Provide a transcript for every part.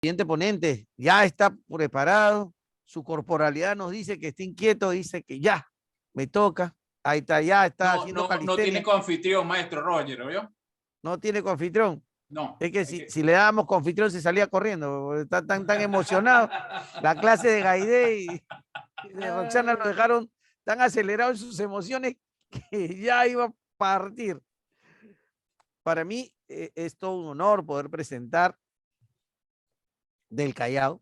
Siguiente ponente, ya está preparado, su corporalidad nos dice que está inquieto, dice que ya, me toca, ahí está, ya está haciendo No tiene calistenia, confitrión, maestro Roger, ¿vio? no tiene confitrón. No. Es que si le dábamos confitrón se salía corriendo, está tan emocionado. La clase de Gaidé y de Roxana lo dejaron tan acelerado en sus emociones que ya iba a partir. Para mí es todo un honor poder presentar del Callao.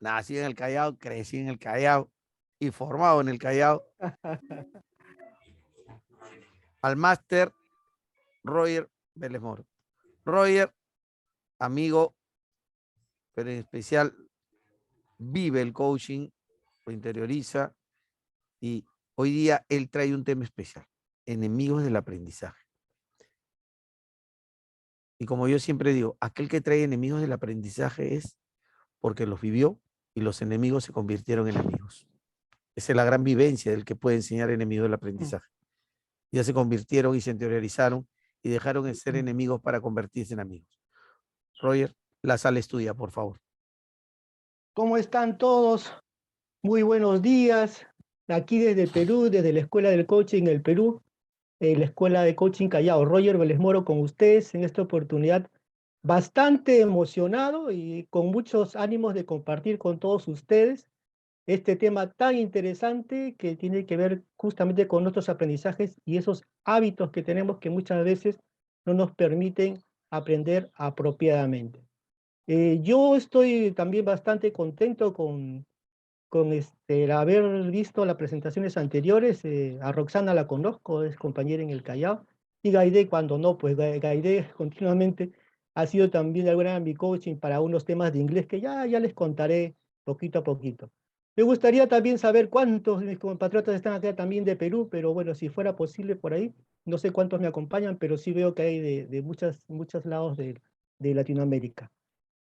Nací en el Callao, crecí en el Callao y formado en el Callao, al máster Roger Vélez Moro. Roger, amigo, pero en especial vive el coaching, lo interioriza y hoy día él trae un tema especial, enemigos del aprendizaje. Y como yo siempre digo, aquel que trae enemigos del aprendizaje es porque los vivió y los enemigos se convirtieron en amigos. Esa es la gran vivencia del que puede enseñar enemigos del aprendizaje. Ya se convirtieron y se interiorizaron y dejaron de ser enemigos para convertirse en amigos. Roger, la sala estudia, por favor. ¿Cómo están todos? Muy buenos días. Aquí desde Perú, desde la Escuela del Coaching del Perú, la Escuela de Coaching Callao. Roger Vélez Moro con ustedes en esta oportunidad. Bastante emocionado y con muchos ánimos de compartir con todos ustedes este tema tan interesante que tiene que ver justamente con nuestros aprendizajes y esos hábitos que tenemos que muchas veces no nos permiten aprender apropiadamente. Yo estoy también bastante contento con el haber visto las presentaciones anteriores. A Roxana la conozco, es compañera en el Callao, y Gaidé cuando no, pues Gaidé continuamente ha sido también de alguna manera mi coaching para unos temas de inglés que ya les contaré poquito a poquito. Me gustaría también saber cuántos de mis compatriotas están acá también de Perú, pero bueno, si fuera posible por ahí, no sé cuántos me acompañan, pero sí veo que hay de muchos lados de Latinoamérica.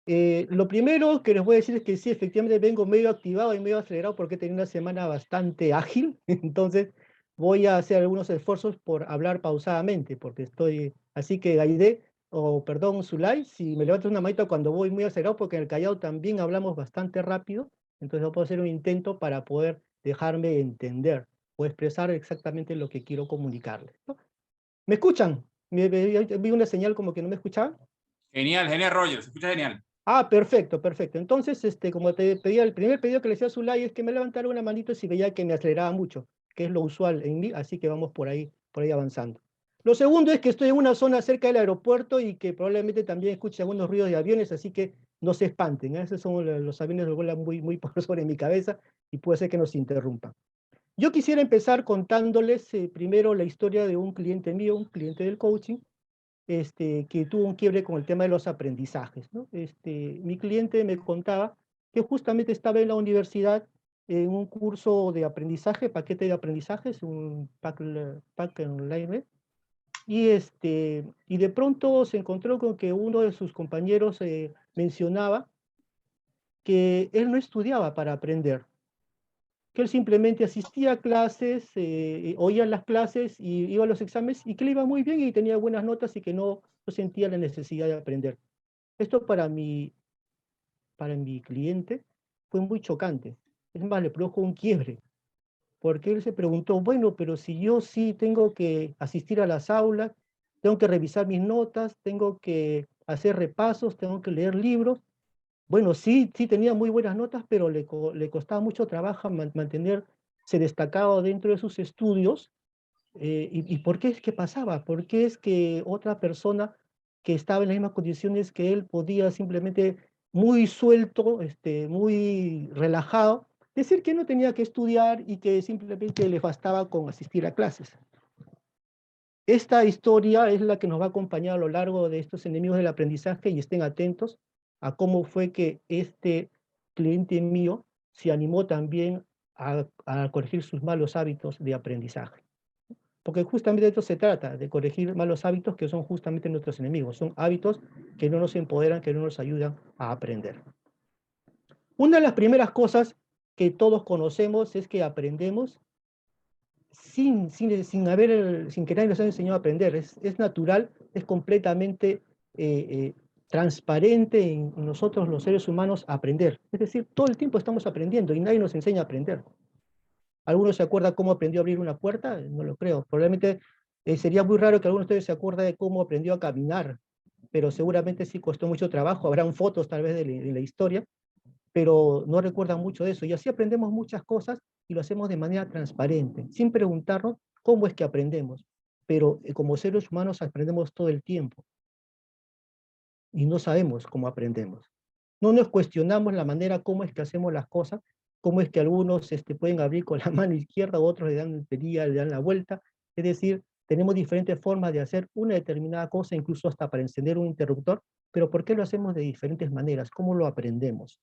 Lo primero que les voy a decir es que sí, efectivamente vengo medio activado y medio acelerado porque he tenido una semana bastante ágil, entonces voy a hacer algunos esfuerzos por hablar pausadamente, porque estoy, así que Gaide, o perdón, Zulay, si me levantas una manita cuando voy muy acelerado, porque en el Callao también hablamos bastante rápido, entonces yo puedo hacer un intento para poder dejarme entender o expresar exactamente lo que quiero comunicarles, ¿no? ¿Me escuchan? Vi una señal como que no me escuchaban. Genial, genial, Roger, se escucha genial. Ah, perfecto, perfecto. Entonces, como te pedía, el primer pedido que le hacía a Zulay es que me levantara una manito si veía que me aceleraba mucho, que es lo usual en mí, así que vamos por ahí avanzando. Lo segundo es que estoy en una zona cerca del aeropuerto y que probablemente también escuche algunos ruidos de aviones, así que no se espanten, ¿eh? Esos son los aviones que vuelan muy por sobre mi cabeza y puede ser que nos interrumpan. Yo quisiera empezar contándoles primero la historia de un cliente mío, un cliente del coaching, que tuvo un quiebre con el tema de los aprendizajes, ¿no? Mi cliente me contaba que justamente estaba en la universidad en un curso de aprendizaje, paquete de aprendizajes, un pack online, y de pronto se encontró con que uno de sus compañeros mencionaba que él no estudiaba para aprender, que él simplemente asistía a clases, oía las clases y iba a los exámenes y que le iba muy bien y tenía buenas notas y que no sentía la necesidad de aprender. Esto para mi cliente fue muy chocante. Es más, le produjo un quiebre, porque él se preguntó, bueno, pero si yo sí tengo que asistir a las aulas, tengo que revisar mis notas, tengo que hacer repasos, tengo que leer libros. Bueno, sí tenía muy buenas notas, pero le costaba mucho trabajo mantenerse destacado dentro de sus estudios. ¿Y por qué es que pasaba? ¿Por qué es que otra persona que estaba en las mismas condiciones que él podía simplemente muy suelto, muy relajado, decir que no tenía que estudiar y que simplemente le bastaba con asistir a clases? Esta historia es la que nos va a acompañar a lo largo de estos enemigos del aprendizaje y estén atentos a cómo fue que este cliente mío se animó también a corregir sus malos hábitos de aprendizaje. Porque justamente de esto se trata, de corregir malos hábitos que son justamente nuestros enemigos. Son hábitos que no nos empoderan, que no nos ayudan a aprender. Una de las primeras cosas que todos conocemos es que aprendemos sin que nadie nos haya enseñado a aprender. Es natural, es completamente transparente en nosotros los seres humanos aprender. Es decir, todo el tiempo estamos aprendiendo y nadie nos enseña a aprender. ¿Alguno se acuerda cómo aprendió a abrir una puerta? No lo creo. Probablemente sería muy raro que alguno de ustedes se acuerde de cómo aprendió a caminar, pero seguramente sí costó mucho trabajo. Habrán fotos tal vez de la historia, pero no recuerdan mucho de eso. Y así aprendemos muchas cosas y lo hacemos de manera transparente, sin preguntarnos cómo es que aprendemos. Pero como seres humanos aprendemos todo el tiempo y no sabemos cómo aprendemos. No nos cuestionamos la manera cómo es que hacemos las cosas, cómo es que algunos pueden abrir con la mano izquierda, otros le dan pedilla, le dan la vuelta. Es decir, tenemos diferentes formas de hacer una determinada cosa, incluso hasta para encender un interruptor, pero ¿por qué lo hacemos de diferentes maneras? ¿Cómo lo aprendemos?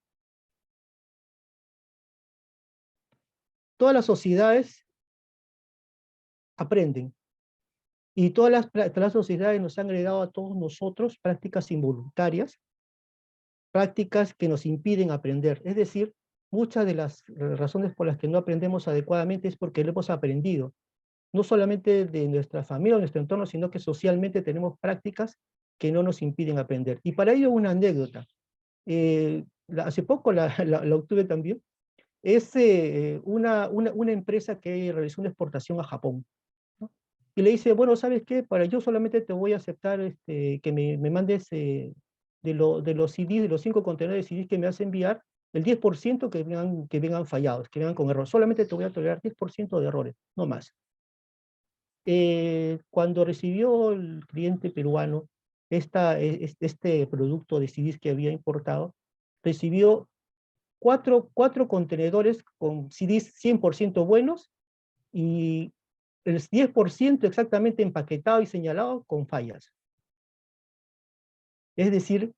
Todas las sociedades aprenden, y todas las sociedades nos han heredado a todos nosotros prácticas involuntarias, prácticas que nos impiden aprender. Es decir, muchas de las razones por las que no aprendemos adecuadamente es porque lo hemos aprendido, no solamente de nuestra familia o nuestro entorno, sino que socialmente tenemos prácticas que no nos impiden aprender. Y para ello una anécdota. Hace poco la obtuve también. Es una empresa que realizó una exportación a Japón, ¿no? Y le dice, bueno, ¿sabes qué? Para yo solamente te voy a aceptar que me mandes de los CDs, de los 5 contenedores de CDs que me vas a enviar, el 10% que vengan fallados, que vengan con error. Solamente te voy a tolerar 10% de errores, no más. Cuando recibió el cliente peruano este producto de CDs que había importado, recibió cuatro contenedores con CDs 100% buenos y el 10% exactamente empaquetado y señalado con fallas. Es decir,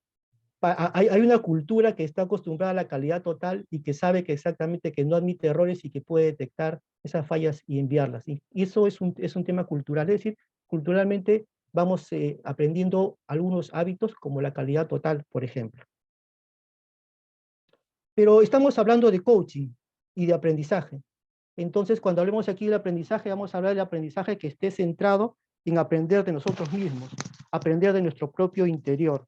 hay una cultura que está acostumbrada a la calidad total y que sabe que exactamente que no admite errores y que puede detectar esas fallas y enviarlas. Y eso es un tema cultural, es decir, culturalmente vamos aprendiendo algunos hábitos como la calidad total, por ejemplo. Pero estamos hablando de coaching y de aprendizaje. Entonces, cuando hablemos aquí del aprendizaje, vamos a hablar del aprendizaje que esté centrado en aprender de nosotros mismos, aprender de nuestro propio interior.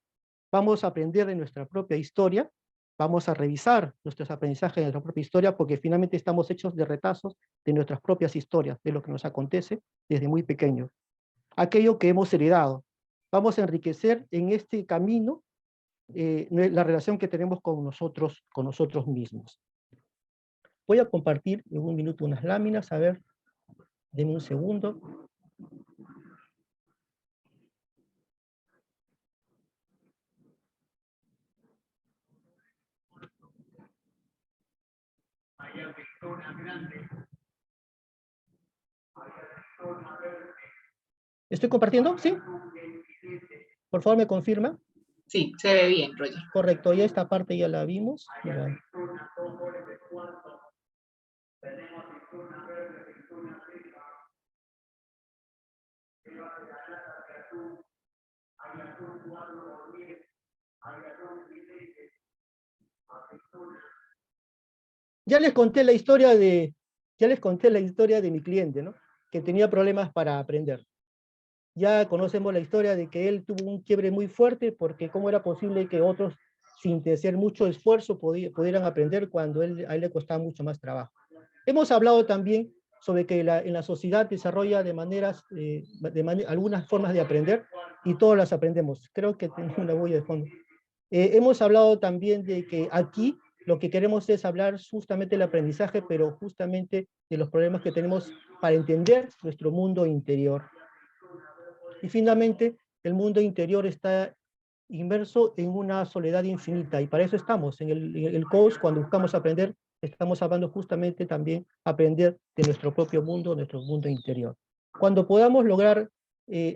Vamos a aprender de nuestra propia historia, vamos a revisar nuestros aprendizajes de nuestra propia historia, porque finalmente estamos hechos de retazos de nuestras propias historias, de lo que nos acontece desde muy pequeños. Aquello que hemos heredado. Vamos a enriquecer en este camino la relación que tenemos con nosotros mismos. Voy a compartir en un minuto unas láminas, a ver, denme un segundo. ¿Estoy compartiendo? ¿Sí? Por favor, ¿me confirma? Sí, se ve bien, Roger. Correcto, ya esta parte ya la vimos. Ya. Ya les conté la historia de mi cliente, ¿no? Que tenía problemas para aprender. Ya conocemos la historia de que él tuvo un quiebre muy fuerte porque cómo era posible que otros, sin hacer mucho esfuerzo, pudieran aprender cuando a él le costaba mucho más trabajo. Hemos hablado también sobre que en la sociedad desarrolla algunas formas de aprender y todas las aprendemos. Creo que tengo una bulla de fondo. Hemos hablado también de que aquí lo que queremos es hablar justamente del aprendizaje, pero justamente de los problemas que tenemos para entender nuestro mundo interior. Y finalmente, el mundo interior está inmerso en una soledad infinita, y para eso estamos. En el coach, cuando buscamos aprender, estamos hablando justamente también aprender de nuestro propio mundo, nuestro mundo interior. Cuando podamos lograr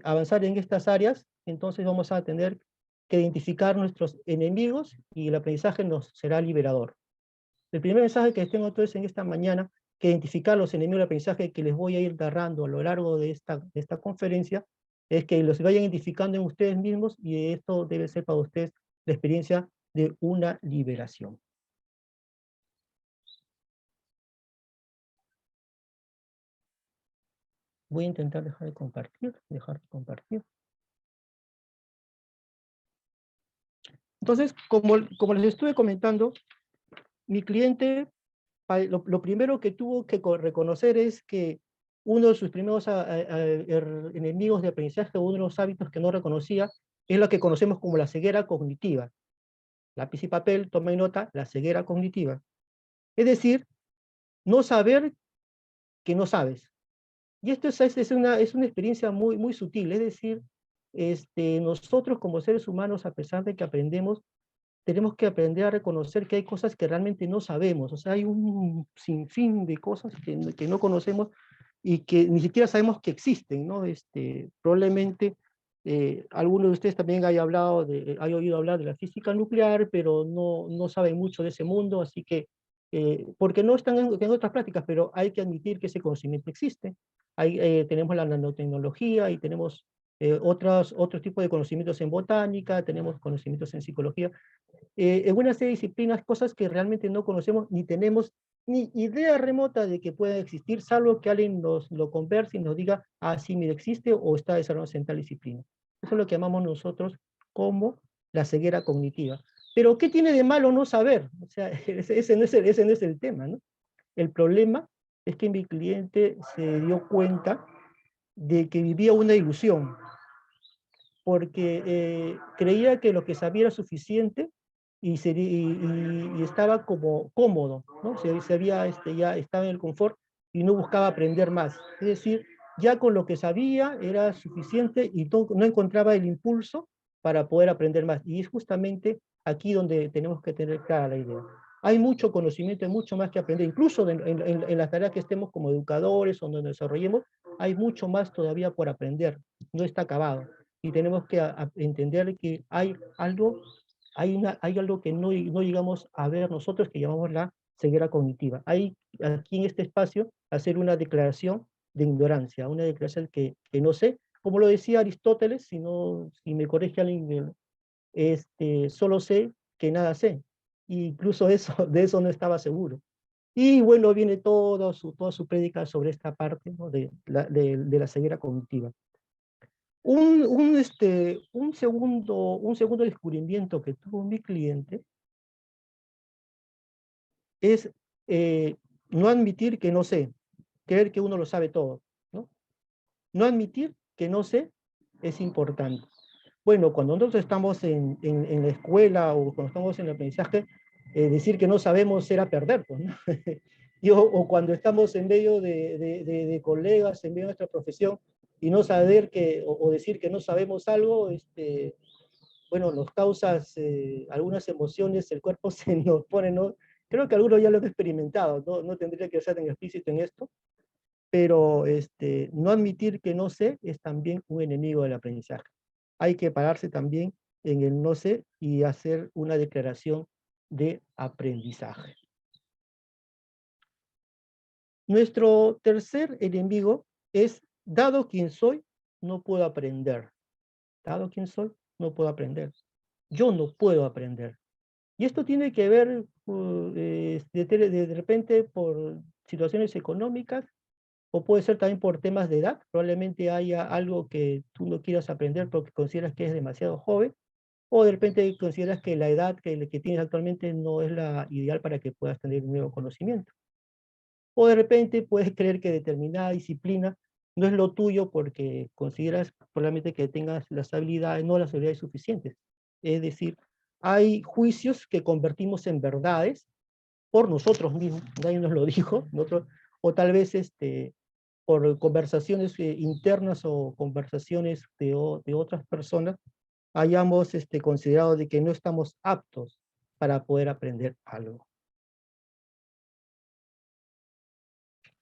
avanzar en estas áreas, entonces vamos a tener que identificar nuestros enemigos y el aprendizaje nos será liberador. El primer mensaje que les tengo entonces en esta mañana, que identificar los enemigos del aprendizaje que les voy a ir narrando a lo largo de esta conferencia, es que los vayan identificando en ustedes mismos, y esto debe ser para ustedes la experiencia de una liberación. Voy a intentar dejar de compartir. Entonces, como les estuve comentando, mi cliente, lo primero que tuvo que reconocer es que uno de sus primeros enemigos de aprendizaje, uno de los hábitos que no reconocía, es lo que conocemos como la ceguera cognitiva. Lápiz y papel, toma y nota, la ceguera cognitiva. Es decir, no saber que no sabes. Y esto es una experiencia muy, muy sutil, es decir, nosotros como seres humanos, a pesar de que aprendemos, tenemos que aprender a reconocer que hay cosas que realmente no sabemos, o sea, hay un sinfín de cosas que no conocemos y que ni siquiera sabemos que existen, ¿no? Probablemente alguno de ustedes también haya oído hablar de la física nuclear, pero no saben mucho de ese mundo, así que, porque no están en otras prácticas, pero hay que admitir que ese conocimiento existe. Tenemos la nanotecnología y tenemos otros tipos de conocimientos en botánica, tenemos conocimientos en psicología, en una serie de disciplinas, cosas que realmente no conocemos ni tenemos ni idea remota de que pueda existir, salvo que alguien lo converse y nos diga, ah, sí, mira, existe o está desarrollándose en tal disciplina. Eso es lo que llamamos nosotros como la ceguera cognitiva. Pero, ¿qué tiene de malo no saber? O sea, ese no es el tema, ¿no? El problema es que mi cliente se dio cuenta de que vivía una ilusión, porque creía que lo que sabía era suficiente y estaba como cómodo, ¿no? Ya estaba en el confort y no buscaba aprender más. Es decir, ya con lo que sabía era suficiente y no encontraba el impulso para poder aprender más. Y es justamente aquí donde tenemos que tener clara la idea. Hay mucho conocimiento, hay mucho más que aprender, incluso en las tareas que estemos como educadores o donde nos desarrollemos, hay mucho más todavía por aprender, no está acabado. Y tenemos que entender que hay algo que no llegamos a ver nosotros, que llamamos la ceguera cognitiva. Hay aquí en este espacio hacer una declaración de ignorancia, una declaración que no sé, como lo decía Aristóteles, si me corrige alguien, solo sé que nada sé. E incluso de eso no estaba seguro. Y bueno, viene toda su prédica sobre esta parte, ¿no? de la ceguera cognitiva. Un segundo descubrimiento que tuvo mi cliente es no admitir que no sé, creer que uno lo sabe todo, ¿no? No admitir que no sé es importante. Bueno, cuando nosotros estamos en la escuela o cuando estamos en el aprendizaje, decir que no sabemos era perder, pues, ¿no? O cuando estamos en medio de colegas, en medio de nuestra profesión, y no saber o decir que no sabemos algo, bueno, nos causa algunas emociones, el cuerpo se nos pone, ¿no? Creo que algunos ya lo han experimentado, no tendría que ser tan explícito en esto, pero no admitir que no sé es también un enemigo del aprendizaje. Hay que pararse también en el no sé y hacer una declaración de aprendizaje. Nuestro tercer enemigo es, dado quien soy, no puedo aprender. Dado quien soy, no puedo aprender. Yo no puedo aprender. Y esto tiene que ver de repente por situaciones económicas, o puede ser también por temas de edad. Probablemente haya algo que tú no quieras aprender porque consideras que es demasiado joven, o de repente consideras que la edad que tienes actualmente no es la ideal para que puedas tener un nuevo conocimiento. O de repente puedes creer que determinada disciplina no es lo tuyo porque consideras probablemente que tengas las habilidades, no las habilidades suficientes. Es decir, hay juicios que convertimos en verdades por nosotros mismos, nadie nos lo dijo, o tal vez por conversaciones internas o conversaciones de otras personas, hayamos considerado de que no estamos aptos para poder aprender algo.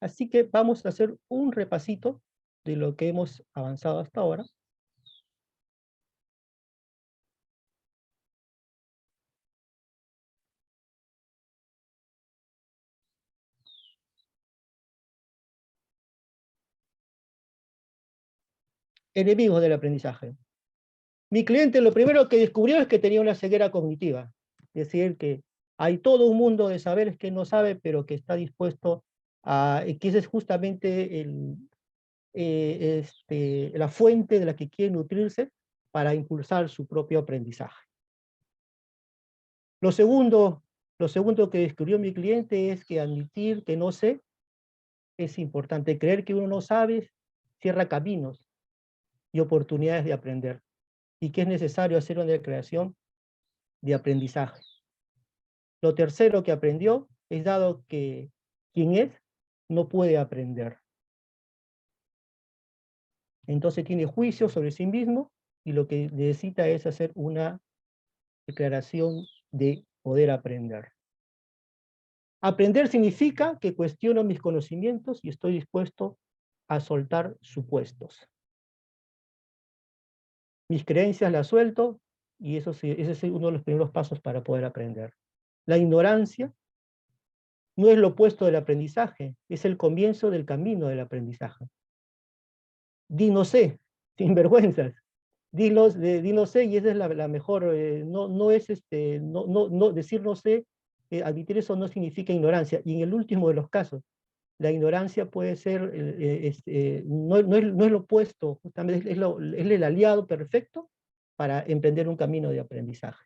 Así que vamos a hacer un repasito de lo que hemos avanzado hasta ahora. Enemigos del aprendizaje. Mi cliente lo primero que descubrió es que tenía una ceguera cognitiva. Es decir, que hay todo un mundo de saberes que no sabe, pero que está dispuesto que ese es justamente la fuente de la que quiere nutrirse para impulsar su propio aprendizaje. Lo segundo que descubrió mi cliente es que admitir que no sé es importante. Creer que uno no sabe cierra caminos y oportunidades de aprender. Y que es necesario hacer una declaración de aprendizaje. Lo tercero que aprendió es dado que quien es no puede aprender. Entonces tiene juicio sobre sí mismo y lo que necesita es hacer una declaración de poder aprender. Aprender significa que cuestiono mis conocimientos y estoy dispuesto a soltar supuestos. Mis creencias las suelto y ese es uno de los primeros pasos para poder aprender. La ignorancia no es lo opuesto del aprendizaje, es el comienzo del camino del aprendizaje. Di no sé, sin vergüenzas. Di no sé y esa es la mejor, no es decir no sé, admitir eso no significa ignorancia. Y en el último de los casos, la ignorancia puede ser, no es lo opuesto, justamente es el aliado perfecto para emprender un camino de aprendizaje.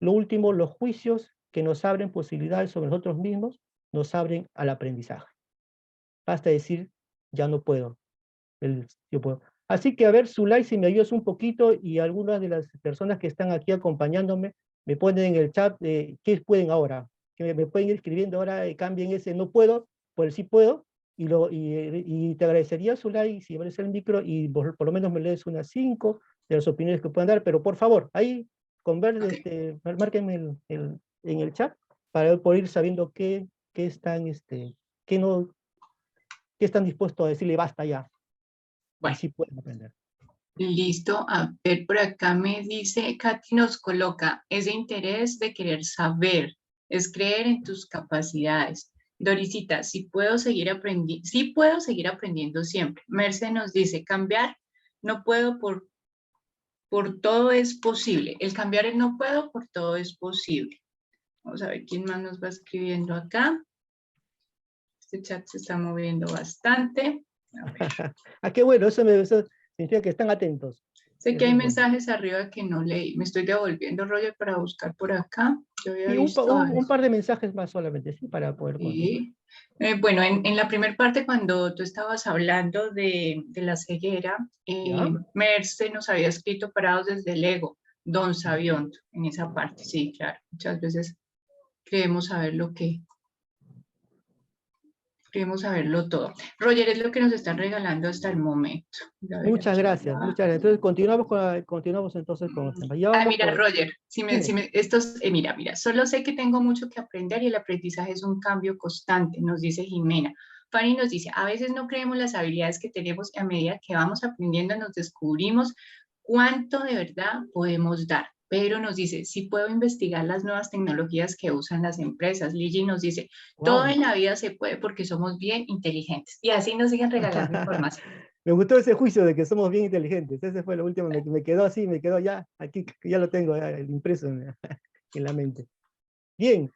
Lo último, los juicios que nos abren posibilidades sobre nosotros mismos, nos abren al aprendizaje. Basta decir, ya no puedo, yo puedo. Así que a ver, Zulay, si me ayudas un poquito y algunas de las personas que están aquí acompañándome me ponen en el chat qué pueden ahora. Que me pueden ir escribiendo ahora, cambien ese no puedo por el sí puedo. Y te agradecería, Zulay, si abres el micro y por lo menos me lees unas 5 de las opiniones que puedan dar, pero por favor, ahí márquenme en el chat para poder ir sabiendo qué están, qué están dispuestos a decirle basta ya. Y Bueno, sí pueden aprender. listo. A ver, por acá me dice, Katy nos coloca, ese interés de querer saber, es creer en tus capacidades. Dorisita, sí puedo seguir aprendiendo siempre. Merce nos dice, cambiar no puedo por todo es posible. El cambiar el no puedo por todo es posible. Vamos a ver quién más nos va escribiendo acá. Este chat se está moviendo bastante. A ver. Qué bueno, eso significa que están atentos. Sé que Eso hay es bueno. mensajes arriba que no leí. Me estoy devolviendo, Roger, para buscar por acá. Yo había Y visto un algo. par de mensajes más solamente, sí, para poder continuar. Sí. Bueno, en la primera parte, cuando tú estabas hablando de la ceguera, ¿Ya? Merce nos había escrito parados desde el ego, Don Sabiondo, en esa parte. Sí, claro. Muchas veces creemos saber queremos saberlo todo. Roger, es lo que nos están regalando hasta el momento. A ver, Muchas aquí gracias, va. muchas gracias. Entonces continuamos entonces con los temas. Ya Ah, vamos mira, por... Roger, Dime. mira, solo sé que tengo mucho que aprender y el aprendizaje es un cambio constante, nos dice Jimena. Fanny nos dice, a veces no creemos las habilidades que tenemos y a medida que vamos aprendiendo nos descubrimos cuánto de verdad podemos dar. Pero nos dice, sí puedo investigar las nuevas tecnologías que usan las empresas. Ligi nos dice, todo Wow. en la vida se puede porque somos bien inteligentes. Y así nos siguen regalando información. Me gustó ese juicio de que somos bien inteligentes. Ese fue lo último, me quedó así, me quedó ya, aquí ya lo tengo ya, el impreso en la mente. Bien,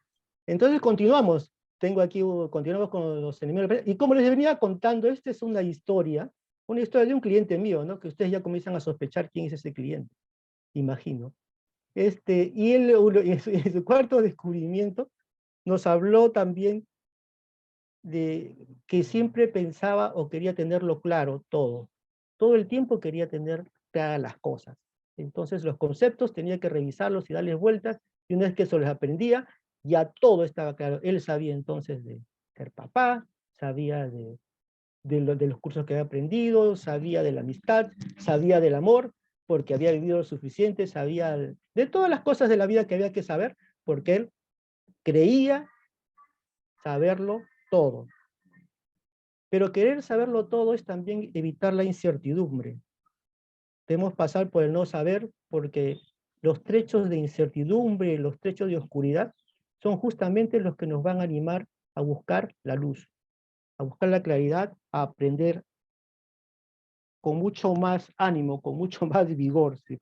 entonces continuamos. Continuamos con los enemigos. Y como les venía contando, esta es una historia de un cliente mío, ¿no? Que ustedes ya comienzan a sospechar quién es ese cliente, imagino. Y él, en su cuarto descubrimiento, nos habló también de que siempre pensaba o quería tenerlo claro todo. Todo el tiempo quería tener claras las cosas. Entonces los conceptos tenía que revisarlos y darles vueltas, y una vez que se los aprendía, ya todo estaba claro. Él sabía entonces de ser papá, sabía de los cursos que había aprendido, sabía de la amistad, sabía del amor, porque había vivido lo suficiente, sabía de todas las cosas de la vida que había que saber, porque él creía saberlo todo. Pero querer saberlo todo es también evitar la incertidumbre. Debemos pasar por el no saber, porque los trechos de incertidumbre, los trechos de oscuridad, son justamente los que nos van a animar a buscar la luz, a buscar la claridad, a aprender con mucho más ánimo, con mucho más vigor. ¿Sí?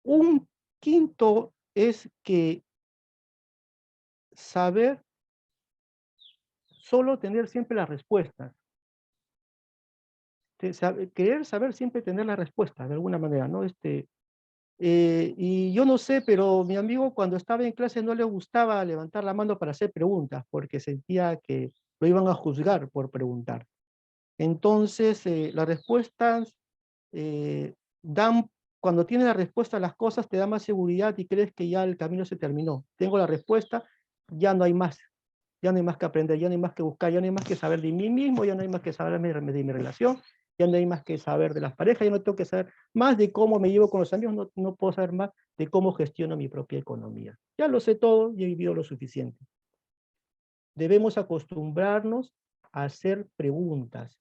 Un quinto es que saber, solo tener siempre las respuestas. Querer saber siempre tener la respuesta, de alguna manera, ¿no? Y yo no sé, pero mi amigo cuando estaba en clase no le gustaba levantar la mano para hacer preguntas, porque sentía que lo iban a juzgar por preguntar. Entonces, las respuestas dan, cuando tienes la respuesta a las cosas, te da más seguridad y crees que ya el camino se terminó. Tengo la respuesta, ya no hay más. Ya no hay más que aprender, ya no hay más que buscar, ya no hay más que saber de mí mismo, ya no hay más que saber de mi relación, ya no hay más que saber de las parejas, ya no tengo que saber más de cómo me llevo con los amigos, no puedo saber más de cómo gestiono mi propia economía. Ya lo sé todo y he vivido lo suficiente. Debemos acostumbrarnos a hacer preguntas,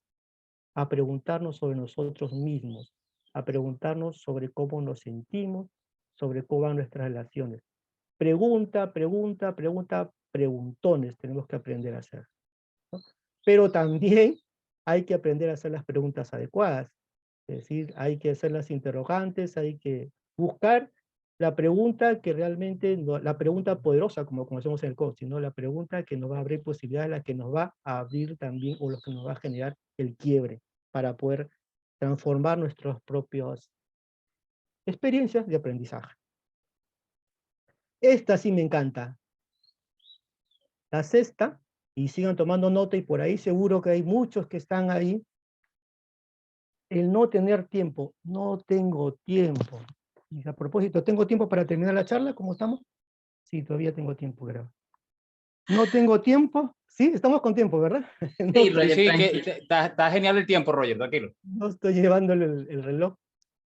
a preguntarnos sobre nosotros mismos, a preguntarnos sobre cómo nos sentimos, sobre cómo van nuestras relaciones. Pregunta, pregunta, pregunta, preguntones tenemos que aprender a hacer, ¿no? Pero también hay que aprender a hacer las preguntas adecuadas. Es decir, hay que hacer las interrogantes, hay que buscar la pregunta que realmente, la pregunta poderosa, como conocemos en el coaching, ¿no? La pregunta que nos va a abrir posibilidades, la que nos va a abrir también, o lo que nos va a generar el quiebre, para poder transformar nuestras propias experiencias de aprendizaje. Esta sí me encanta. La sexta, y sigan tomando nota, y por ahí seguro que hay muchos que están ahí. El no tener tiempo. No tengo tiempo. Y a propósito, ¿tengo tiempo para terminar la charla? ¿Cómo estamos? Sí, todavía tengo tiempo, creo. No tengo tiempo. Sí, estamos con tiempo, ¿verdad? No, Sí, Sí, Roger, sí, tranquilo. que está genial el tiempo, Roger, tranquilo. no estoy llevándole el reloj.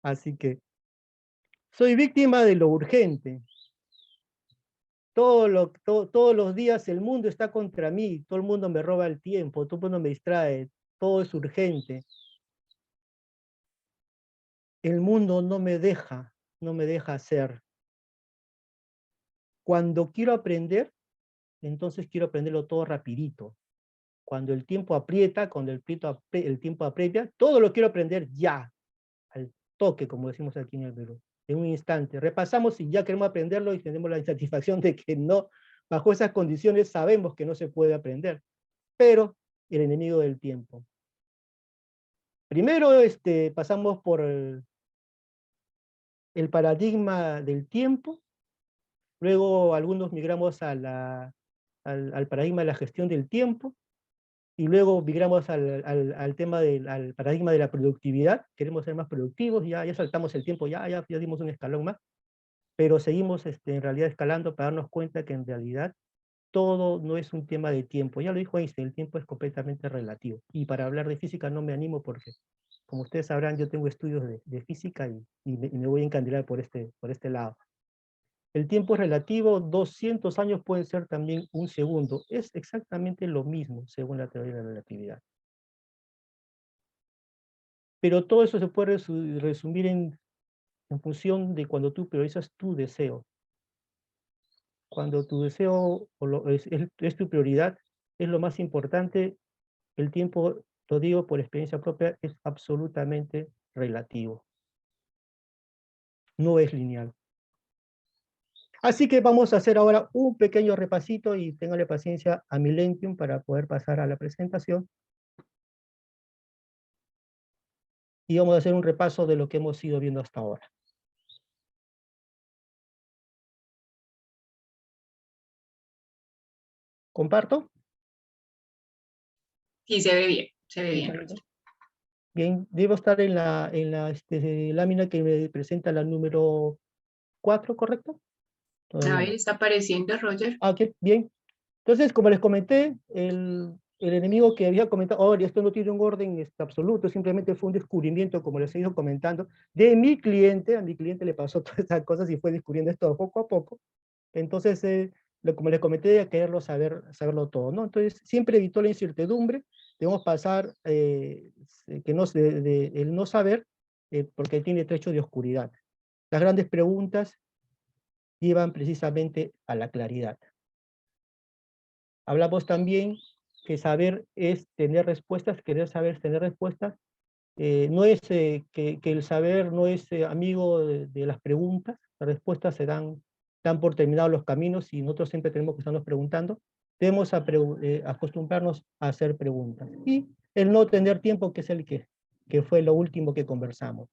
Así que soy víctima de lo urgente. Todos los días el mundo está contra mí. Todo el mundo me roba el tiempo. Todo el mundo me distrae. Todo es urgente. El mundo no me deja hacer. Cuando quiero aprender, entonces quiero aprenderlo todo rapidito. Cuando el tiempo aprieta, cuando el tiempo apremia, todo lo quiero aprender ya, al toque, como decimos aquí en el Perú, en un instante. Repasamos y ya queremos aprenderlo y tenemos la insatisfacción de que no, bajo esas condiciones sabemos que no se puede aprender. Pero el enemigo del tiempo. Primero pasamos por el paradigma del tiempo, luego algunos migramos al paradigma de la gestión del tiempo, y luego migramos al tema al paradigma de la productividad. Queremos ser más productivos, ya saltamos el tiempo, ya dimos un escalón más, pero seguimos en realidad escalando para darnos cuenta que en realidad todo no es un tema de tiempo. Ya lo dijo Einstein, el tiempo es completamente relativo. Y para hablar de física no me animo porque, como ustedes sabrán, yo tengo estudios de física y me voy a encandilar por este lado. El tiempo es relativo, 200 años pueden ser también un segundo. Es exactamente lo mismo, según la teoría de la relatividad. Pero todo eso se puede resumir en función de cuando tú priorizas tu deseo. Cuando tu deseo es tu prioridad, es lo más importante, el tiempo, lo digo por experiencia propia, es absolutamente relativo. No es lineal. Así que vamos a hacer ahora un pequeño repasito y téngale paciencia a Millennium para poder pasar a la presentación. Y vamos a hacer un repaso de lo que hemos ido viendo hasta ahora. ¿Comparto? Sí, se ve bien, Roger. Bien, debo estar en la lámina que me presenta la número 4, ¿correcto? Todavía A ver, no. está apareciendo, Roger. Ah, ok, bien. Entonces, como les comenté, el enemigo que había comentado, ahora esto no tiene un orden absoluto, simplemente fue un descubrimiento, como les he ido comentando, de mi cliente. A mi cliente le pasó todas estas cosas y fue descubriendo esto poco a poco. Entonces, como les comenté, a quererlo saberlo todo, ¿no? Entonces, siempre evitó la incertidumbre. Debemos pasar el no saber, porque tiene trecho de oscuridad. Las grandes preguntas llevan precisamente a la claridad. Hablamos también que saber es tener respuestas, querer saber es tener respuestas. No es que el saber no es amigo de las preguntas. Las respuestas dan por terminados los caminos y nosotros siempre tenemos que estarnos preguntando. Debemos acostumbrarnos a hacer preguntas. Y el no tener tiempo, que es que fue lo último que conversamos.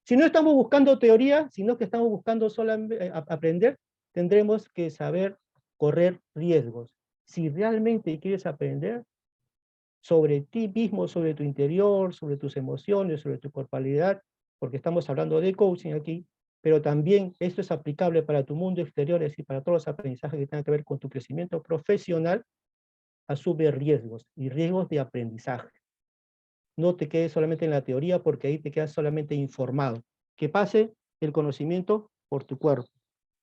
Si no estamos buscando teoría, sino que estamos buscando solamente aprender, tendremos que saber correr riesgos. Si realmente quieres aprender sobre ti mismo, sobre tu interior, sobre tus emociones, sobre tu corporalidad, porque estamos hablando de coaching aquí, pero también esto es aplicable para tu mundo exterior, es decir, para todos los aprendizajes que tengan que ver con tu crecimiento profesional, asume riesgos, y riesgos de aprendizaje. No te quedes solamente en la teoría, porque ahí te quedas solamente informado. Que pase el conocimiento por tu cuerpo,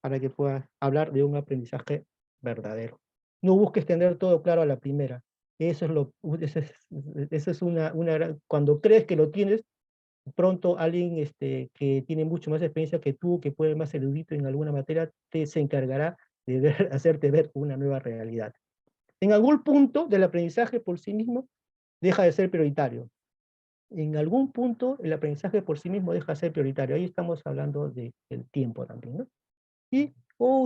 para que puedas hablar de un aprendizaje verdadero. No busques tener todo claro a la primera. Eso es cuando crees que lo tienes, pronto alguien que tiene mucho más experiencia que tú, que puede ser más erudito en alguna materia, se encargará de hacerte ver una nueva realidad. En algún punto del aprendizaje por sí mismo deja de ser prioritario. En algún punto el aprendizaje por sí mismo deja de ser prioritario. Ahí estamos hablando del tiempo también, ¿no? Y,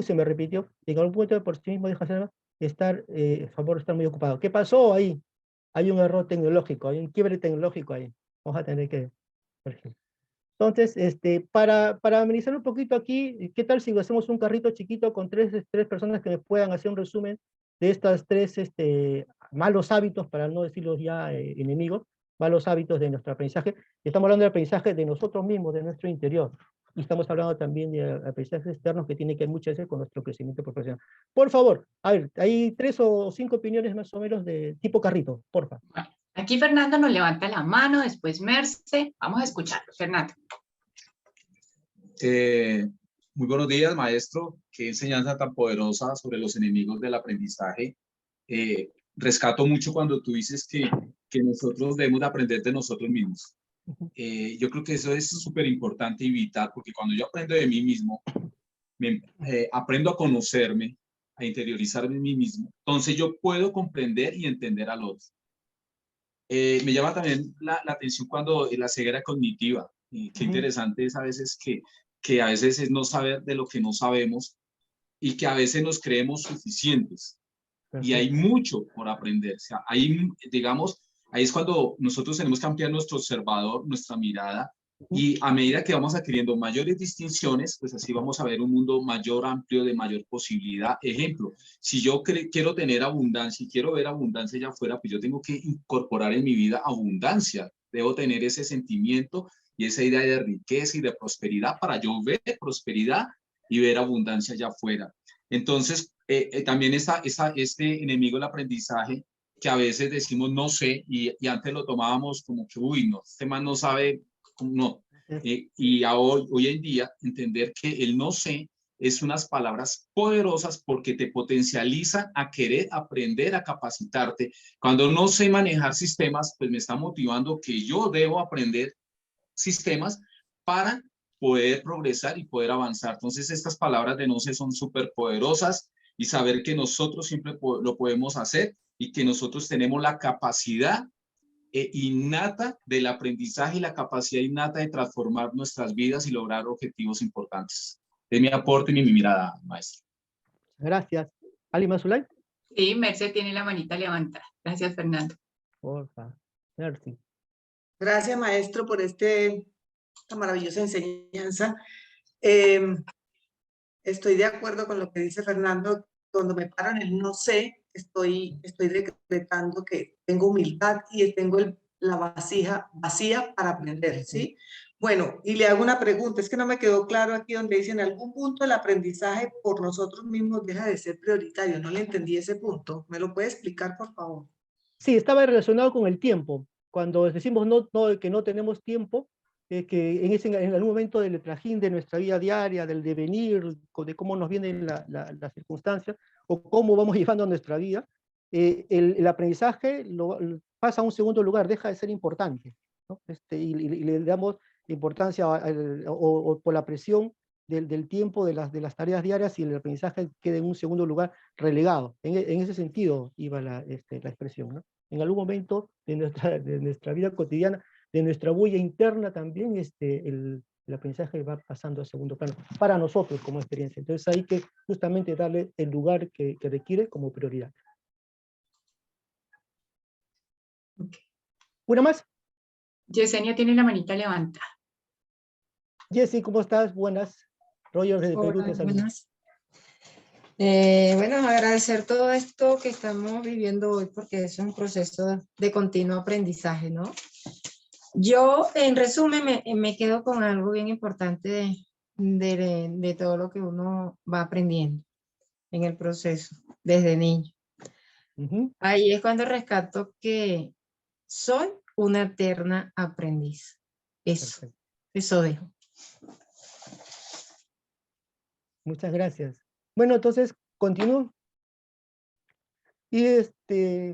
se me repitió, en algún punto por sí mismo deja de estar, a favor de estar muy ocupado. ¿Qué pasó ahí? Hay un error tecnológico, hay un quiebre tecnológico ahí. Vamos a tener que corregir. Entonces, para amenizar un poquito aquí, ¿qué tal si hacemos un carrito chiquito con tres personas que me puedan hacer un resumen de estas tres malos hábitos, para no decirlos ya enemigos, malos hábitos de nuestro aprendizaje? Estamos hablando del aprendizaje de nosotros mismos, de nuestro interior. Y estamos hablando también de aprendizajes externos que tienen que ver muchas veces con nuestro crecimiento profesional. Por favor, a ver, hay 3 o 5 opiniones más o menos de tipo carrito, porfa. Bueno, aquí Fernando nos levanta la mano, después Merce. Vamos a escucharlo, Fernando. Muy buenos días, maestro. Qué enseñanza tan poderosa sobre los enemigos del aprendizaje. Rescato mucho cuando tú dices que nosotros debemos de aprender de nosotros mismos. Yo creo que eso es súper importante y vital, porque cuando yo aprendo de mí mismo, aprendo a conocerme, a interiorizarme en mí mismo, entonces yo puedo comprender y entender al otro. Me llama también la atención cuando la ceguera cognitiva. Qué interesante es a veces que a veces es no saber de lo que no sabemos y que a veces nos creemos suficientes. Y hay mucho por aprender. O sea, digamos, ahí es cuando nosotros tenemos que ampliar nuestro observador, nuestra mirada, y a medida que vamos adquiriendo mayores distinciones, pues así vamos a ver un mundo mayor, amplio, de mayor posibilidad. Ejemplo, si yo quiero tener abundancia y quiero ver abundancia allá afuera, pues yo tengo que incorporar en mi vida abundancia. Debo tener ese sentimiento y esa idea de riqueza y de prosperidad para yo ver prosperidad y ver abundancia allá afuera. Entonces, también está este enemigo del aprendizaje que a veces decimos no sé y antes lo tomábamos como que, uy, no, este man no sabe, no. Y hoy en día entender que el no sé es unas palabras poderosas porque te potencializan a querer aprender, a capacitarte. Cuando no sé manejar sistemas, pues me está motivando que yo debo aprender sistemas para poder progresar y poder avanzar. Entonces, estas palabras de no sé son súper poderosas y saber que nosotros siempre lo podemos hacer y que nosotros tenemos la capacidad innata del aprendizaje y la capacidad innata de transformar nuestras vidas y lograr objetivos importantes. Es mi aporte y mi mirada, maestro. Gracias. ¿Ali Mazulay? Sí, Merce tiene la manita levantada. Gracias, Fernando. Porfa. Merci. Gracias, maestro, por esta maravillosa enseñanza. Estoy de acuerdo con lo que dice Fernando. Cuando me paro en el no sé, estoy decretando que tengo humildad y tengo la vasija vacía para aprender, ¿sí? Bueno, y le hago una pregunta. Es que no me quedó claro aquí donde dice en algún punto el aprendizaje por nosotros mismos deja de ser prioritario. No le entendí ese punto. ¿Me lo puede explicar, por favor? Sí, estaba relacionado con el tiempo. Cuando decimos que no tenemos tiempo, que en algún momento del trajín de nuestra vida diaria, del devenir, de cómo nos vienen las circunstancias, o cómo vamos llevando nuestra vida, el aprendizaje pasa a un segundo lugar, deja de ser importante, ¿no? Y le damos importancia o por la presión del tiempo, de las tareas diarias, y el aprendizaje queda en un segundo lugar relegado. En ese sentido iba la expresión, ¿no? En algún momento de nuestra vida cotidiana, de nuestra huella interna también, el aprendizaje va pasando a segundo plano, para nosotros como experiencia. Entonces hay que justamente darle el lugar que requiere como prioridad. Okay. ¿Una más? Yesenia tiene la manita levantada. Jessy, ¿cómo estás? Buenas. Roger desde Perú te Hola, saluda. buenas. Bueno, agradecer todo esto que estamos viviendo hoy porque es un proceso de continuo aprendizaje, ¿no? Yo, en resumen, me quedo con algo bien importante de todo lo que uno va aprendiendo en el proceso desde niño. Ujú. Ahí es cuando rescato que soy una eterna aprendiz. Eso, Perfecto. eso dejo. Muchas gracias. Bueno, entonces, continúo. Y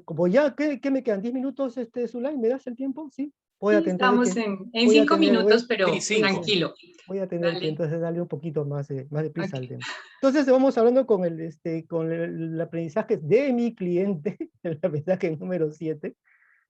como ya, ¿qué me quedan? ¿10 minutos, Zulay? ¿Me das el tiempo? Sí. Voy a Sí, tentar de estamos que... en voy a 5 tener, minutos, pero Sí, cinco. tranquilo. voy a tener que Dale. entonces darle un poquito más de prisa Ok. al tema. Entonces vamos hablando con el aprendizaje de mi cliente, el aprendizaje número 7,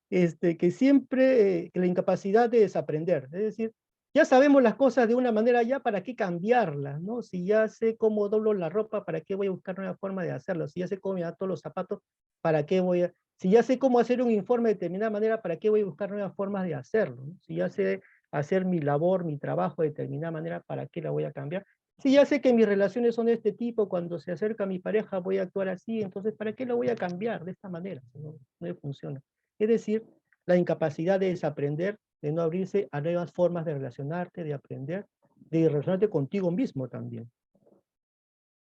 que siempre, que la incapacidad de desaprender. Es decir, ya sabemos las cosas de una manera, ya para qué cambiarlas, ¿no? Si ya sé cómo doblo la ropa, ¿para qué voy a buscar una forma de hacerlo? Si ya sé cómo me ato los zapatos, ¿para qué voy a...? Si ya sé cómo hacer un informe de determinada manera, ¿para qué voy a buscar nuevas formas de hacerlo? ¿No? Si ya sé hacer mi labor, mi trabajo de determinada manera, ¿para qué la voy a cambiar? Si ya sé que mis relaciones son de este tipo, cuando se acerca a mi pareja voy a actuar así, entonces ¿para qué la voy a cambiar de esta manera? No, no funciona. Es decir, la incapacidad de desaprender, de no abrirse a nuevas formas de relacionarte, de aprender, de relacionarte contigo mismo también.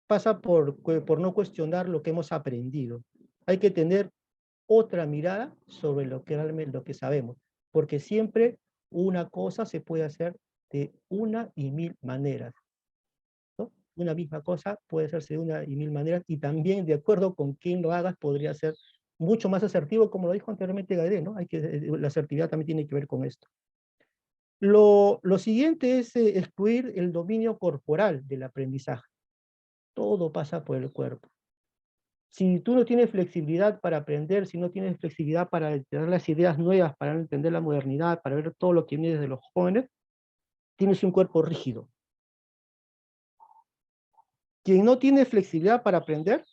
Pasa por no cuestionar lo que hemos aprendido. Hay que tener otra mirada sobre lo que realmente lo que sabemos, porque siempre una cosa se puede hacer de una y mil maneras, ¿no? Una misma cosa puede hacerse de una y mil maneras, y también de acuerdo con quién lo hagas podría ser mucho más asertivo, como lo dijo anteriormente Gaidé, ¿no? La asertividad también tiene que ver con esto. Lo siguiente es excluir el dominio corporal del aprendizaje. Todo pasa por el cuerpo. Si tú no tienes flexibilidad para aprender, si no tienes flexibilidad para tener las ideas nuevas, para entender la modernidad, para ver todo lo que viene desde los jóvenes, tienes un cuerpo rígido. Quien no tiene flexibilidad para aprender,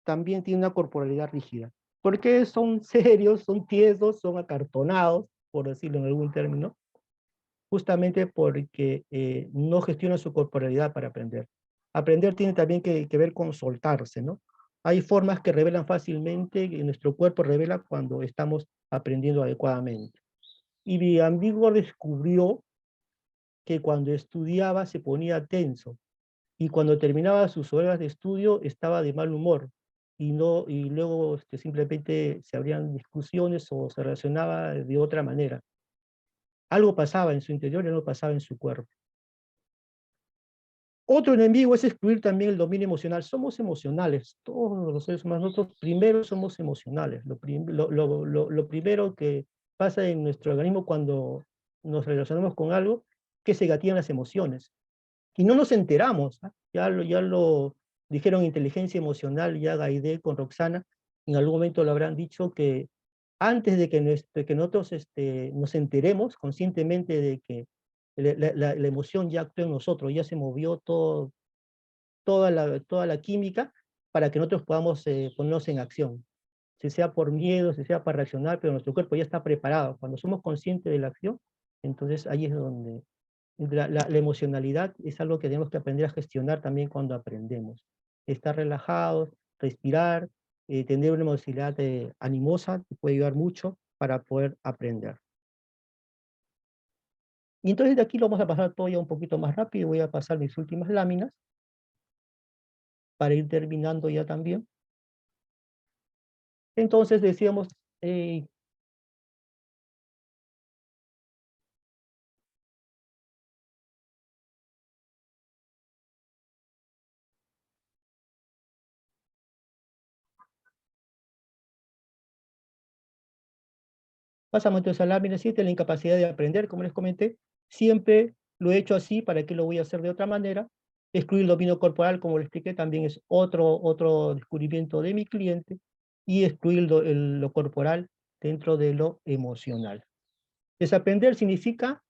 también tiene una corporalidad rígida. Porque son serios, son tiesos, son acartonados, por decirlo en algún término, justamente porque no gestionan su corporalidad para aprender. Aprender tiene también que ver con soltarse, ¿no? Hay formas que revelan fácilmente, que nuestro cuerpo revela cuando estamos aprendiendo adecuadamente. Y Vigor descubrió que cuando estudiaba se ponía tenso, y cuando terminaba sus horas de estudio estaba de mal humor, y luego simplemente se abrían discusiones o se relacionaba de otra manera. Algo pasaba en su interior y algo pasaba en su cuerpo. Otro enemigo es excluir también el dominio emocional. Somos emocionales, todos los seres humanos. Nosotros primero somos emocionales. Lo primero que pasa en nuestro organismo cuando nos relacionamos con algo, que se gatillan las emociones. Y no nos enteramos, ¿eh? Ya lo dijeron inteligencia emocional, ya Gaidé con Roxana, en algún momento lo habrán dicho, que antes de que nosotros nos enteremos conscientemente de que la emoción ya actuó en nosotros, ya se movió toda la química para que nosotros podamos ponernos en acción. Si sea por miedo, si sea para reaccionar, pero nuestro cuerpo ya está preparado. Cuando somos conscientes de la acción, entonces ahí es donde la emocionalidad es algo que tenemos que aprender a gestionar también cuando aprendemos. Estar relajados, respirar, tener una emocionalidad animosa, que puede ayudar mucho para poder aprender. Y entonces de aquí lo vamos a pasar todo ya un poquito más rápido. Voy a pasar mis últimas láminas para ir terminando ya también. Entonces decíamos, pasamos entonces a la lámina 7, la incapacidad de aprender, como les comenté. Siempre lo he hecho así, ¿para qué lo voy a hacer de otra manera? Excluir el dominio corporal, como les expliqué, también es otro descubrimiento de mi cliente, y excluir lo corporal dentro de lo emocional. Desaprender significa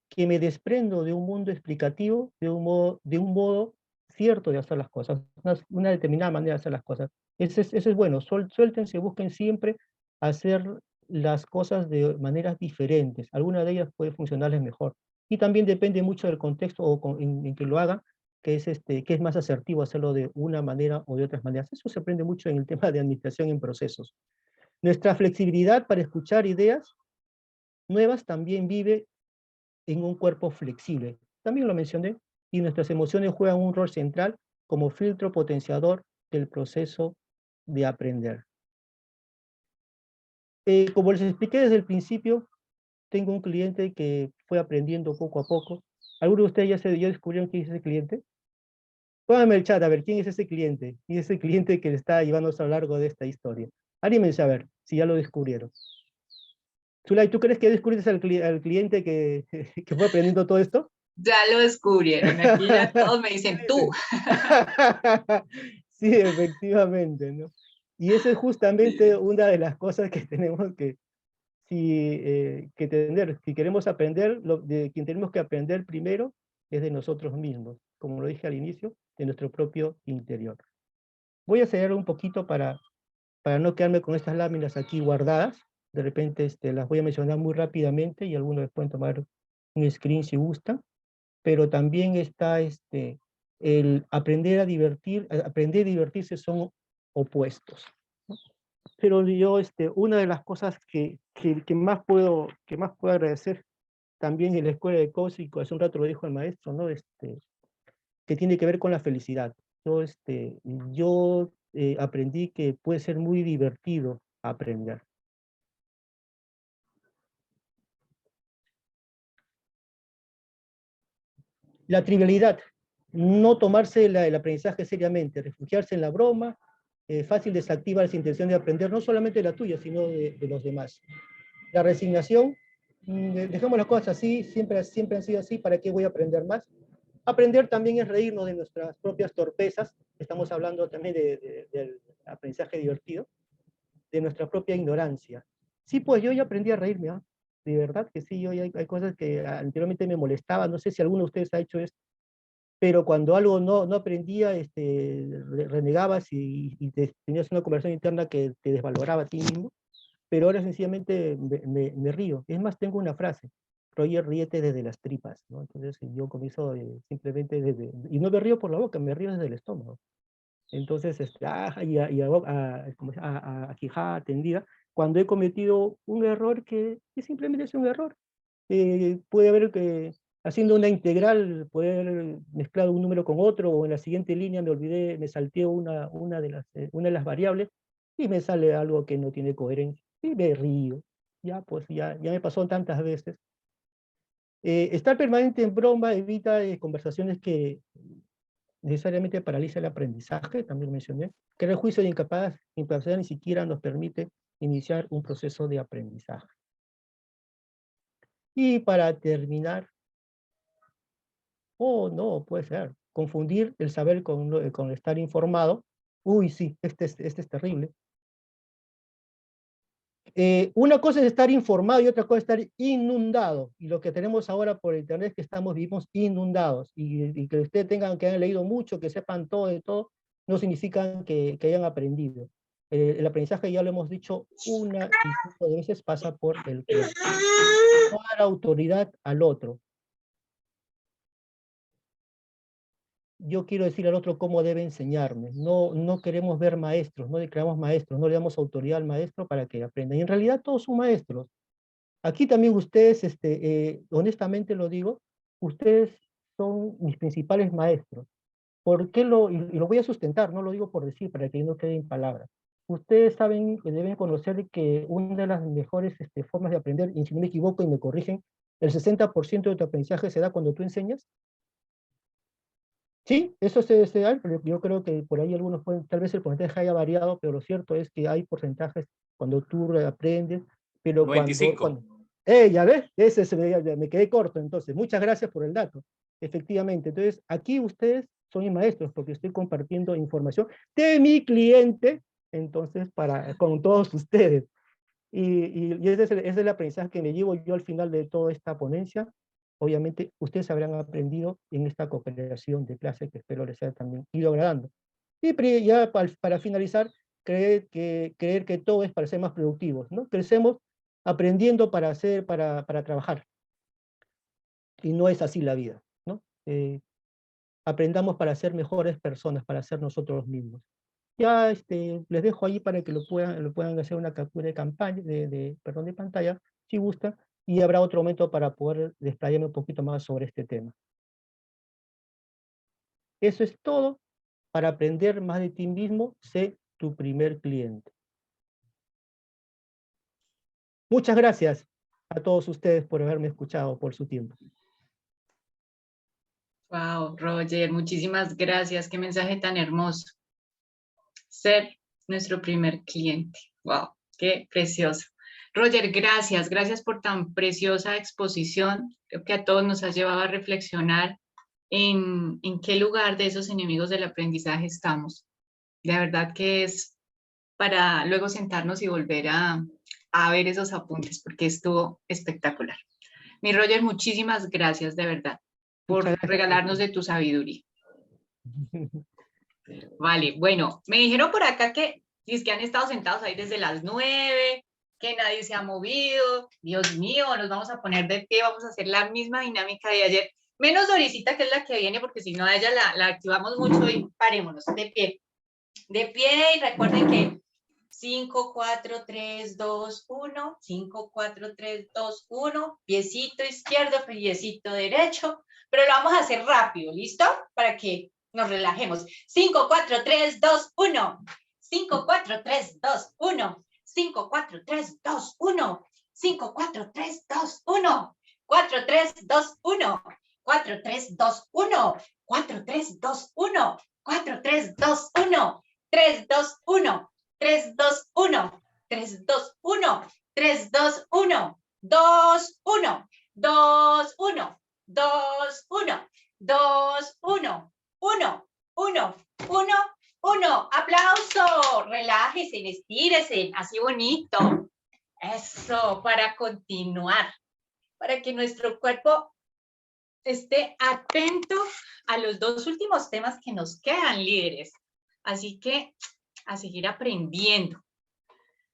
que me desprendo de un mundo explicativo, de un modo cierto de hacer las cosas, una determinada manera de hacer las cosas. Eso es bueno, suéltense, busquen siempre hacer las cosas de maneras diferentes. Alguna de ellas puede funcionarles mejor, Y también depende mucho del contexto en que lo hagan, que es más asertivo hacerlo de una manera o de otras maneras. Eso se aprende mucho en el tema de administración en procesos. Nuestra flexibilidad para escuchar ideas nuevas también vive en un cuerpo flexible. También lo mencioné, y nuestras emociones juegan un rol central como filtro potenciador del proceso de aprender. Como les expliqué desde el principio, tengo un cliente que fue aprendiendo poco a poco. ¿Alguno de ustedes ya descubrieron quién es ese cliente? Pónganme en el chat a ver quién es ese cliente. ¿Quién es ese cliente que le está llevándose a lo largo de esta historia? Anímense a ver si ya lo descubrieron. Zulay, ¿tú crees que descubriste al cliente que, que fue aprendiendo todo esto? Ya lo descubrieron, aquí ya todos me dicen tú. Sí, efectivamente, ¿no? Y esa es justamente una de las cosas que tenemos que tener. Si queremos aprender, de quien tenemos que aprender primero es de nosotros mismos, como lo dije al inicio, de nuestro propio interior. Voy a acelerar un poquito para no quedarme con estas láminas aquí guardadas. De repente las voy a mencionar muy rápidamente y algunos les pueden tomar un screen si gustan. Pero también está el aprender a divertirse son opuestos, ¿no? Pero yo, una de las cosas que más puedo agradecer también en la escuela de coaching, hace un rato lo dijo el maestro, ¿no? Que tiene que ver con la felicidad. Yo aprendí que puede ser muy divertido aprender. La trivialidad, no tomarse el aprendizaje seriamente, refugiarse en la broma, fácil desactiva esa intención de aprender, no solamente la tuya, sino de los demás. La resignación, dejemos las cosas así, siempre han sido así, ¿para qué voy a aprender más? Aprender también es reírnos de nuestras propias torpezas, estamos hablando también del aprendizaje divertido, de nuestra propia ignorancia. Sí, pues yo ya aprendí a reírme, ¿eh? De verdad que sí, hay cosas que anteriormente me molestaban, no sé si alguno de ustedes ha hecho esto, pero cuando algo no aprendía, renegabas y tenías una conversación interna que te desvaloraba a ti mismo, pero ahora sencillamente me río. Es más, tengo una frase: Roger, ríete desde las tripas, ¿no? Entonces yo comienzo simplemente y no me río por la boca, me río desde el estómago. Entonces, a quijada tendida, cuando he cometido un error que simplemente es un error. Puede haber que haciendo una integral, puede haber mezclado un número con otro, o en la siguiente línea me olvidé, me salteé una de las variables, y me sale algo que no tiene coherencia, y me río. Ya, pues ya me pasó tantas veces. Estar permanente en broma evita conversaciones que necesariamente paraliza el aprendizaje, también lo mencioné, que el juicio de incapacidad ni siquiera nos permite iniciar un proceso de aprendizaje. Y para terminar, no, puede ser, confundir el saber con estar informado. Uy, sí, este es terrible. Una cosa es estar informado y otra cosa es estar inundado. Y lo que tenemos ahora por internet es que vivimos inundados. Y que ustedes que hayan leído mucho, que sepan todo de todo, no significa que hayan aprendido. El aprendizaje, ya lo hemos dicho una y cinco veces, pasa por el dar autoridad al otro. Yo quiero decir al otro cómo debe enseñarme. No queremos ver maestros, no le creamos maestros, no le damos autoridad al maestro para que aprenda. Y en realidad todos son maestros. Aquí también ustedes, honestamente lo digo, ustedes son mis principales maestros. ¿Por qué y lo voy a sustentar? No lo digo por decir, para que no quede en palabras. Ustedes saben, deben conocer que una de las mejores formas de aprender, y si no me equivoco y me corrigen, el 60% de tu aprendizaje se da cuando tú enseñas. Sí, eso se da, pero yo creo que por ahí algunos pueden, tal vez el porcentaje haya variado, pero lo cierto es que hay porcentajes cuando tú aprendes, pero 95. ya ves, me quedé corto. Entonces, muchas gracias por el dato. Efectivamente, entonces aquí ustedes son mis maestros porque estoy compartiendo información de mi cliente, entonces, con todos ustedes. Y ese es el aprendizaje que me llevo yo al final de toda esta ponencia. Obviamente, ustedes habrán aprendido en esta cooperación de clase, que espero les haya también ido agradando. Y ya para finalizar, creer que todo es para ser más productivos, ¿no? Crecemos aprendiendo para trabajar. y no es así la vida, ¿no? Aprendamos para ser mejores personas, para ser nosotros mismos. Ya les dejo ahí para que lo puedan hacer una captura de campaña, de pantalla, si gustan, y habrá otro momento para poder desplayarme un poquito más sobre este tema. Eso es todo. Para aprender más de ti mismo, sé tu primer cliente. Muchas gracias a todos ustedes por haberme escuchado, por su tiempo. Wow, Roger, muchísimas gracias. Qué mensaje tan hermoso. Ser nuestro primer cliente. Wow, qué precioso. Roger, gracias. Gracias por tan preciosa exposición. Creo que a todos nos has llevado a reflexionar en qué lugar de esos enemigos del aprendizaje estamos. De verdad que es para luego sentarnos y volver a ver esos apuntes, porque estuvo espectacular. Mi Roger, muchísimas gracias de verdad por Muchas gracias. regalarnos de tu sabiduría. Vale, bueno, me dijeron por acá que es que han estado sentados ahí desde las 9, que nadie se ha movido. Dios mío, nos vamos a poner de pie, vamos a hacer la misma dinámica de ayer. Menos Dorisita, que es la que viene, porque si no a ella la activamos mucho y parémonos, de pie. De pie y recuerden que 5, 4, 3, 2, 1, 5, 4, 3, 2, 1, piecito izquierdo, piecito derecho, pero lo vamos a hacer rápido, ¿listo? Para que nos relajemos. 5, 4, 3, 2, 1, 5, 4, 3, 2, 1, 5, 4, 3, 2, 1, 5, 4, 3, 2, 1, 4, 3, 2, 1, 4, 3, 2, 1, 4, 3, 2, 1, 4, 3, 2, 1, 3, 2, 1, 3, 2, 1, 3, 2, 1, 3, 2, 1, 2, 1, 2, 1, 2, 1, 2, 1, 1, 1, 1, 1. ¡Aplauso! Relájese, estírese, así bonito. Eso, para continuar, para que nuestro cuerpo esté atento a los dos últimos temas que nos quedan, líderes. Así que a seguir aprendiendo.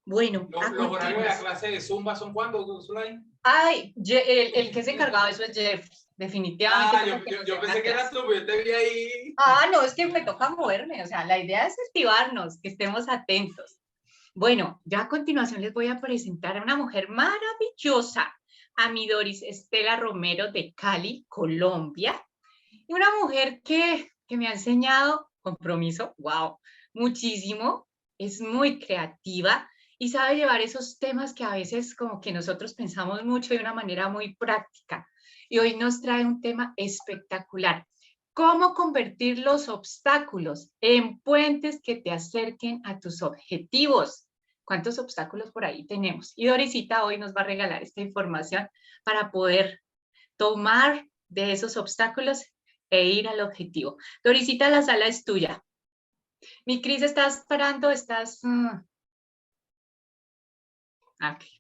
Bueno, los horarios de la clase de Zumba son cuándo, Zulay? Ay, el que se encargaba de eso es Jeff, definitivamente. Yo pensé que eras tú, pero yo te vi ahí. No, es que me toca moverme, o sea, la idea es activarnos, que estemos atentos. Bueno, ya a continuación les voy a presentar a una mujer maravillosa, a mi Doris Estela Romero de Cali, Colombia, y una mujer que me ha enseñado compromiso, wow, muchísimo, es muy creativa y sabe llevar esos temas que a veces como que nosotros pensamos mucho de una manera muy práctica. Y hoy nos trae un tema espectacular. ¿Cómo convertir los obstáculos en puentes que te acerquen a tus objetivos? ¿Cuántos obstáculos por ahí tenemos? Y Dorisita hoy nos va a regalar esta información para poder tomar de esos obstáculos e ir al objetivo. Dorisita, la sala es tuya. Mi Cris, ¿estás parando? ¿Estás...? Okay.